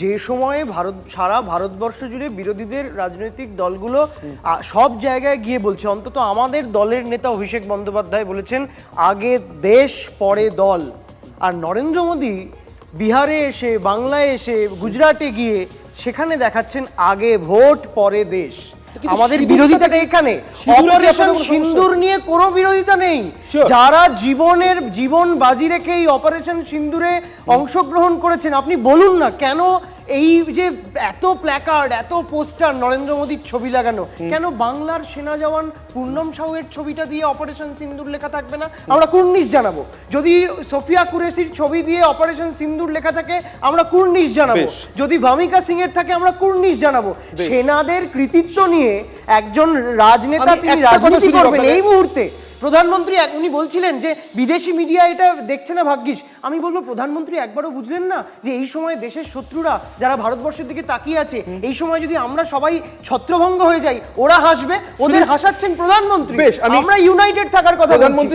যে সময়ে সারা ভারতবর্ষ জুড়ে বিরোধীদের রাজনৈতিক দলগুলো সব জায়গায় গিয়ে বলছে, অন্তত আমাদের দলের নেতা অভিষেক বন্দ্যোপাধ্যায় বলেছেন আগে দেশ পরে দল, আর নরেন্দ্র মোদী বিহারে এসে, বাংলায় এসে, গুজরাটে গিয়ে সেখানে দেখাচ্ছেন আগে ভোট পরে দেশ। আমাদের বিরোধিতাটা এখানে, অপারেশন সিন্দুর নিয়ে কোনো বিরোধিতা নেই। যারা জীবন বাজি রেখে এই অপারেশন সিন্দুরে অংশগ্রহণ করেছেন, আপনি বলুন না কেন এই যে এত প্ল্যাকার্ড, এত পোস্টার নরেন্দ্র মোদীর ছবি লাগানো, কেন বাংলার সেনা জওয়ান পূর্ণম সাউয়ের ছবিটা দিয়ে অপারেশন সিন্দুর লেখা থাকবে না? আমরা কুর্নিশ জানাবো। যদি সোফিয়া কুরেশির ছবি দিয়ে অপারেশন সিন্দুর লেখা থাকে আমরা কুর্নিশ জানাবো। যদি ভামিকা সিং এর থাকে আমরা কুর্নিশ জানাবো। সেনাদের কৃতিত্ব নিয়ে একজন রাজনেতা তিনি রাজনীতি করবেন এই মুহূর্তে। প্রধানমন্ত্রী উনি বলছিলেন যে বিদেশি মিডিয়া এটা দেখছে না ভাগ্যিস। আমি বলবো প্রধানমন্ত্রী একবারও বুঝলেন না যে এই সময় দেশের শত্রুরা যারা ভারতবর্ষের দিকে তাকিয়ে আছে, এই সময় যদি আমরা সবাই ছত্রভঙ্গ হয়ে যাই ওরা হাসবে, ওদের হাসাচ্ছেন প্রধানমন্ত্রী। আমরা ইউনাইটেড থাকার কথা বলছি।